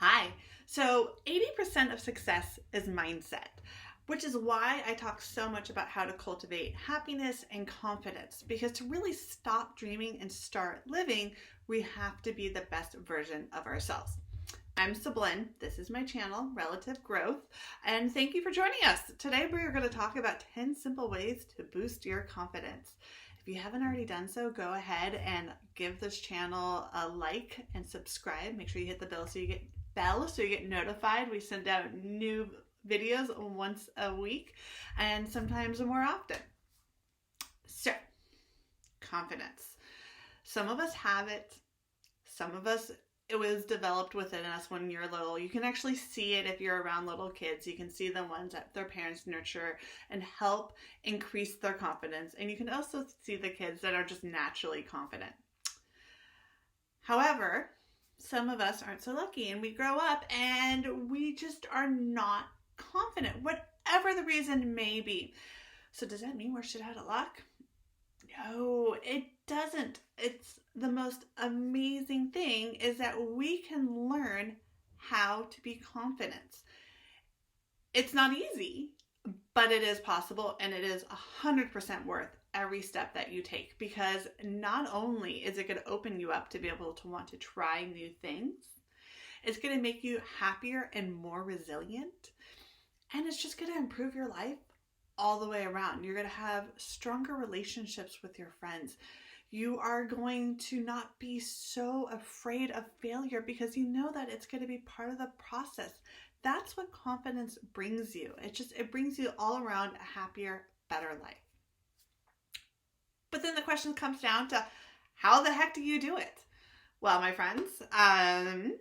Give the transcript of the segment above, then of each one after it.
Hi. So 80% of success is mindset, which is why I talk so much about how to cultivate happiness and confidence. Because to really stop dreaming and start living, we have to be the best version of ourselves. I'm Sablin. This is my channel, Relative Growth, and thank you for joining us. Today we're going to talk about 10 simple ways to boost your confidence. If you haven't already done so, go ahead and give this channel a like and subscribe. Make sure you hit the bell so you get notified. We send out new videos once a week and sometimes more often. So, confidence. Some of us have it. Some of us, it was developed within us when you're little. You can actually see it if you're around little kids. You can see the ones that their parents nurture and help increase their confidence. And you can also see the kids that are just naturally confident. However, some of us aren't so lucky and we grow up and we just are not confident, whatever the reason may be. So does that mean we're shit out of luck? No, it doesn't. It's the most amazing thing is that we can learn how to be confident. It's not easy, but it is possible, and it is 100% worth every step that you take, because not only is it going to open you up to be able to want to try new things, it's going to make you happier and more resilient, and it's just going to improve your life all the way around. You're going to have stronger relationships with your friends. You are going to not be so afraid of failure because you know that it's going to be part of the process. That's what confidence brings you. It brings you all around a happier, better life. But then the question comes down to, how the heck do you do it? Well, my friends, I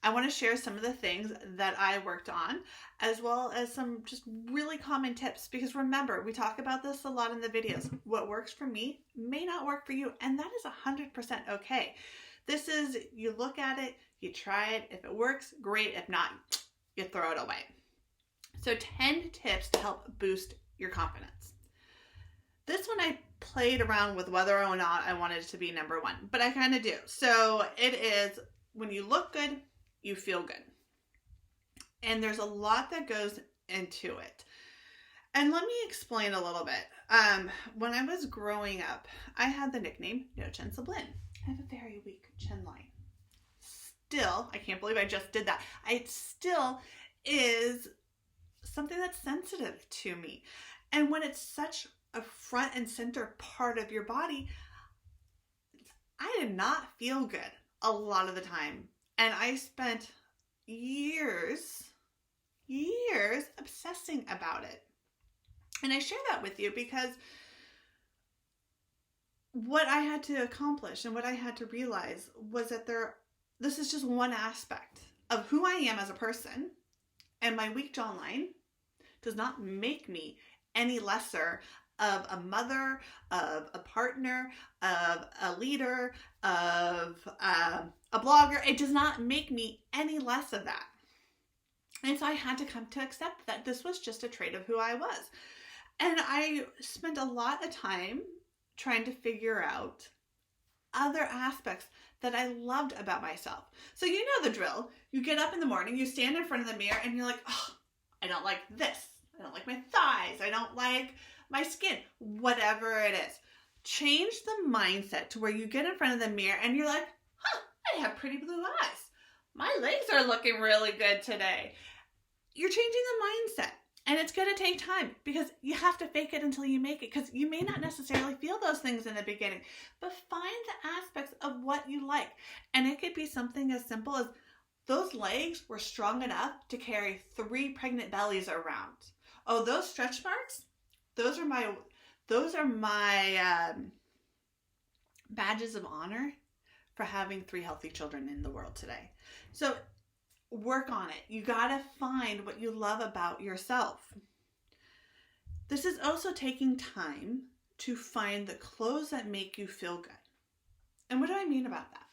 want to share some of the things that I worked on, as well as some just really common tips, because remember, we talk about this a lot in the videos. What works for me may not work for you, and that is 100% okay. This is, you look at it, you try it. If it works, great. If not, you throw it away. So 10 tips to help boost your confidence. This one I played around with whether or not I wanted it to be number one, but I kind of do. So it is, when you look good, you feel good. And there's a lot that goes into it. And let me explain a little bit. When I was growing up, I had the nickname No Chin Sablin. I have a very weak chin line. Still, I can't believe I just did that. It still is something that's sensitive to me. And when it's such a front and center part of your body, I did not feel good a lot of the time. And I spent years obsessing about it. And I share that with you because what I had to accomplish and what I had to realize was that this is just one aspect of who I am as a person, and my weak jawline does not make me any lesser of a mother, of a partner, of a leader, of a blogger. It does not make me any less of that. And so I had to come to accept that this was just a trait of who I was. And I spent a lot of time trying to figure out other aspects that I loved about myself. So you know the drill. You get up in the morning, you stand in front of the mirror, and you're like, oh, I don't like this. I don't like my thighs. I don't like my skin. Whatever it is. Change the mindset to where you get in front of the mirror and you're like, I have pretty blue eyes. My legs are looking really good today. You're changing the mindset. And it's going to take time because you have to fake it until you make it, because you may not necessarily feel those things in the beginning, but find the aspects of what you like. And it could be something as simple as those legs were strong enough to carry 3 pregnant bellies around. Oh, those stretch marks, those are my badges of honor for having 3 healthy children in the world today. So work on it. You gotta find what you love about yourself. This is also taking time to find the clothes that make you feel good. And what do I mean about that?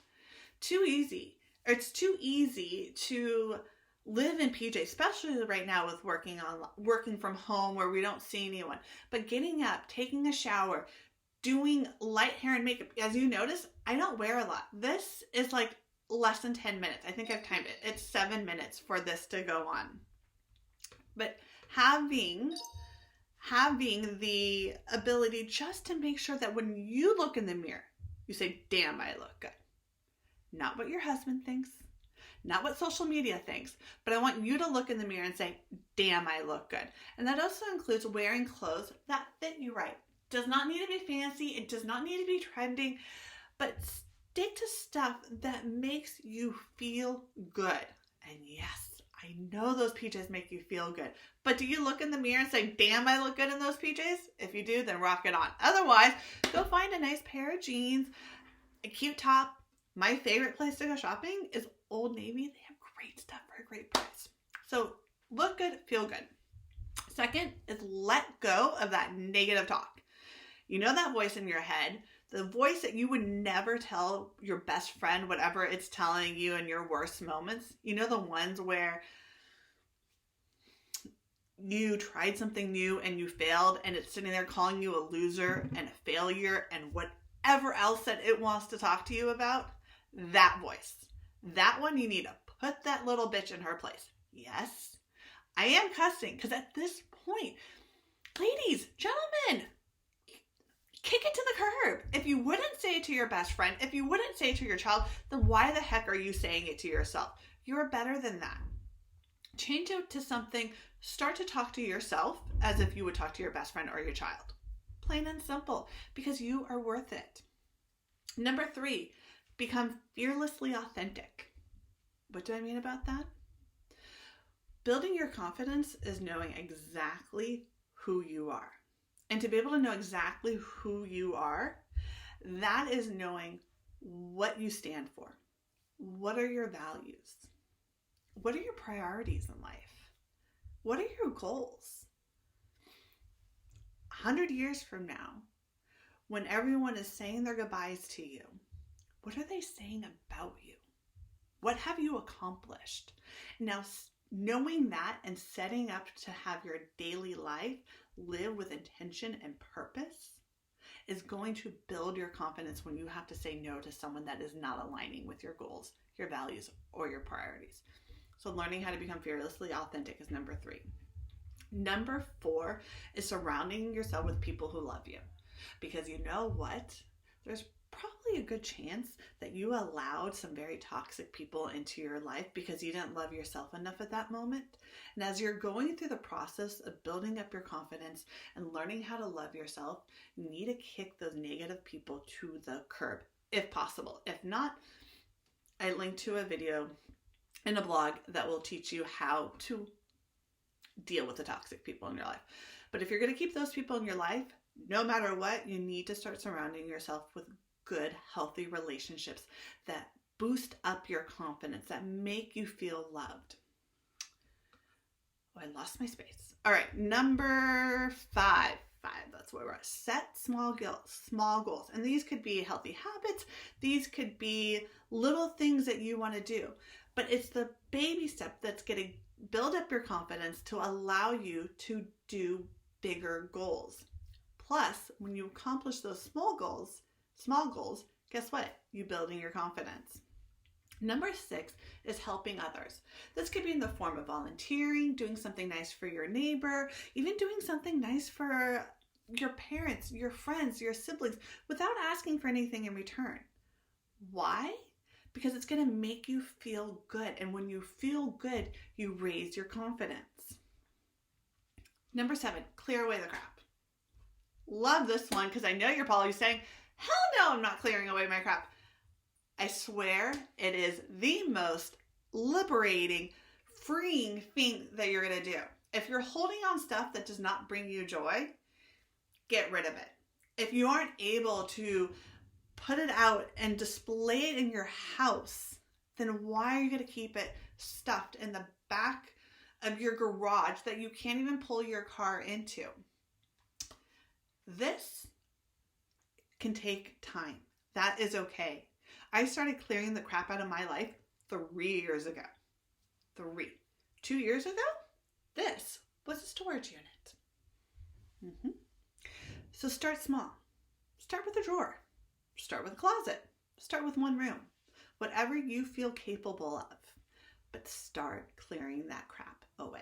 It's too easy to live in PJ, especially right now with working from home where we don't see anyone. But getting up, taking a shower, doing light hair and makeup. As you notice, I don't wear a lot. This is like less than 10 minutes. I think I've timed it. It's 7 minutes for this to go on. But having the ability just to make sure that when you look in the mirror, you say, damn, I look good. Not what your husband thinks, not what social media thinks, but I want you to look in the mirror and say, damn, I look good. And that also includes wearing clothes that fit you right. Does not need to be fancy. It does not need to be trending, but stick to stuff that makes you feel good. And yes, I know those PJs make you feel good, but do you look in the mirror and say, damn, I look good in those PJs? If you do, then rock it on. Otherwise, go find a nice pair of jeans, a cute top. My favorite place to go shopping is Old Navy. They have great stuff for a great price. So look good, feel good. Second is let go of that negative talk. You know that voice in your head, the voice that you would never tell your best friend whatever it's telling you in your worst moments. You know the ones where you tried something new and you failed and it's sitting there calling you a loser and a failure and whatever else that it wants to talk to you about? That voice. That one, you need to put that little bitch in her place. Yes, I am cussing because at this point, ladies, gentlemen, kick it to the curb. If you wouldn't say it to your best friend, if you wouldn't say it to your child, then why the heck are you saying it to yourself? You're better than that. Change it to something. Start to talk to yourself as if you would talk to your best friend or your child. Plain and simple, because you are worth it. Number 3, become fearlessly authentic. What do I mean about that? Building your confidence is knowing exactly who you are. And to be able to know exactly who you are, that is knowing what you stand for. What are your values? What are your priorities in life? What are your goals? 100 years from now, when everyone is saying their goodbyes to you, what are they saying about you? What have you accomplished? Now, knowing that and setting up to have your daily life live with intention and purpose is going to build your confidence when you have to say no to someone that is not aligning with your goals, your values, or your priorities. So learning how to become fearlessly authentic is number 3. Number 4 is surrounding yourself with people who love you. Because you know what? There's probably a good chance that you allowed some very toxic people into your life because you didn't love yourself enough at that moment. And as you're going through the process of building up your confidence and learning how to love yourself, you need to kick those negative people to the curb, if possible. If not, I linked to a video in a blog that will teach you how to deal with the toxic people in your life. But if you're going to keep those people in your life, no matter what, you need to start surrounding yourself with good, healthy relationships that boost up your confidence, that make you feel loved. Oh, I lost my space. All right, number 5. That's where we're at. Set small goals. And these could be healthy habits. These could be little things that you want to do. But it's the baby step that's going to build up your confidence to allow you to do bigger goals. Plus, when you accomplish those small goals, guess what? You're building your confidence. Number 6 is helping others. This could be in the form of volunteering, doing something nice for your neighbor, even doing something nice for your parents, your friends, your siblings, without asking for anything in return. Why? Because it's going to make you feel good. And when you feel good, you raise your confidence. Number 7, clear away the crap. Love this one because I know you're probably saying, hell no, I'm not clearing away my crap. I swear it is the most liberating, freeing thing that you're going to do. If you're holding on stuff that does not bring you joy, get rid of it. If you aren't able to put it out and display it in your house, then why are you going to keep it stuffed in the back of your garage that you can't even pull your car into? This can take time. That is okay. I started clearing the crap out of my life 3 years ago. 2 years ago, this was a storage unit. So start small. Start with a drawer. Start with a closet. Start with one room. whatever you feel capable of, but start clearing that crap away.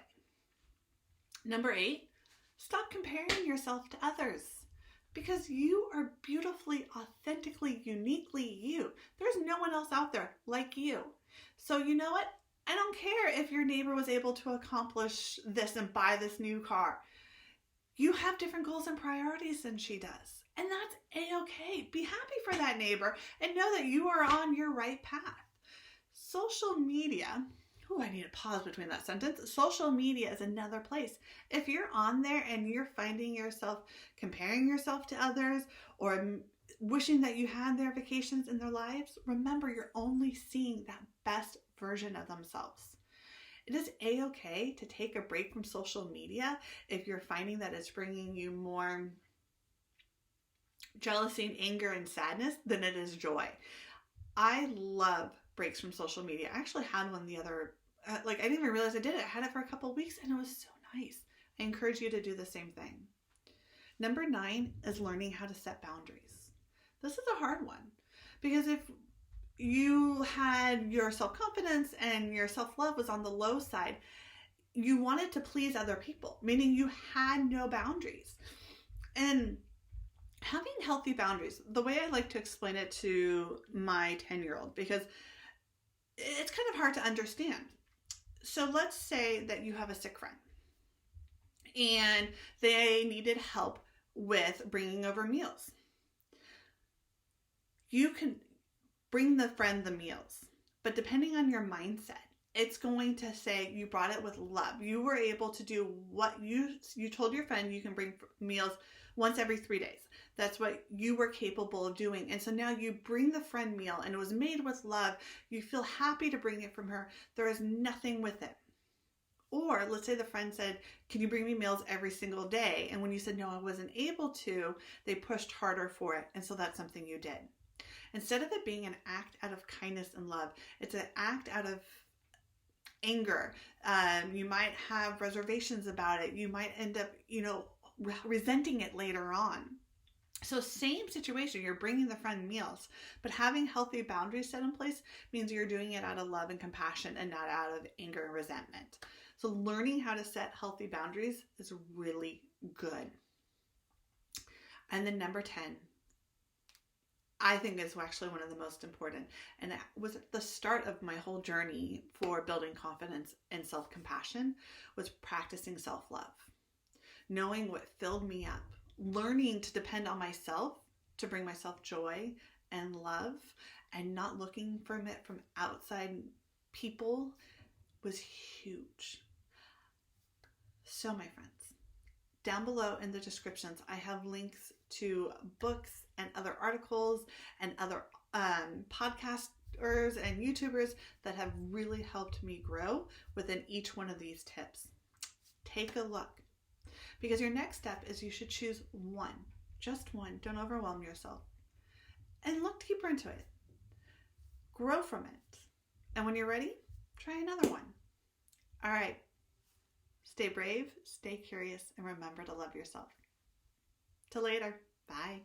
Number 8, stop comparing yourself to others, because you are beautifully, authentically, uniquely you. There's no one else out there like you. So you know what? I don't care if your neighbor was able to accomplish this and buy this new car. You have different goals and priorities than she does. And that's a-okay. Be happy for that neighbor and know that you are on your right path. Social media, I need to pause between that sentence. Social media is another place. If you're on there and you're finding yourself comparing yourself to others or wishing that you had their vacations in their lives, remember you're only seeing that best version of themselves. It is a-okay to take a break from social media if you're finding that it's bringing you more jealousy and anger and sadness than it is joy. I love breaks from social media. I actually had one the other, I didn't even realize I did it. I had it for a couple of weeks and it was so nice. I encourage you to do the same thing. Number 9 is learning how to set boundaries. This is a hard one because if you had your self-confidence and your self-love was on the low side, you wanted to please other people, meaning you had no boundaries. And having healthy boundaries, the way I like to explain it to my 10-year-old, because it's kind of hard to understand. So let's say that you have a sick friend and they needed help with bringing over meals. You can bring the friend the meals, but depending on your mindset, it's going to say you brought it with love. You were able to do what you told your friend you can bring meals once every 3 days. That's what you were capable of doing. And so now you bring the friend meal and it was made with love. You feel happy to bring it from her. There is nothing with it. Or let's say the friend said, can you bring me meals every single day? And when you said, no, I wasn't able to, they pushed harder for it. And so that's something you did. Instead of it being an act out of kindness and love, it's an act out of anger. You might have reservations about it. You might end up, resenting it later on. So same situation, you're bringing the friend meals, but having healthy boundaries set in place means you're doing it out of love and compassion and not out of anger and resentment. So learning how to set healthy boundaries is really good. And then number 10, I think is actually one of the most important, and it was at the start of my whole journey for building confidence and self-compassion, was practicing self-love. Knowing what filled me up, learning to depend on myself to bring myself joy and love, and not looking for it from outside people was huge. So my friends, down below in the descriptions, I have links to books and other articles and other podcasters and YouTubers that have really helped me grow within each one of these tips. Take a look, because your next step is you should choose one, just one. Don't overwhelm yourself, and look deeper into it. Grow from it. And when you're ready, try another one. All right. Stay brave, stay curious, and remember to love yourself. Till later. Bye.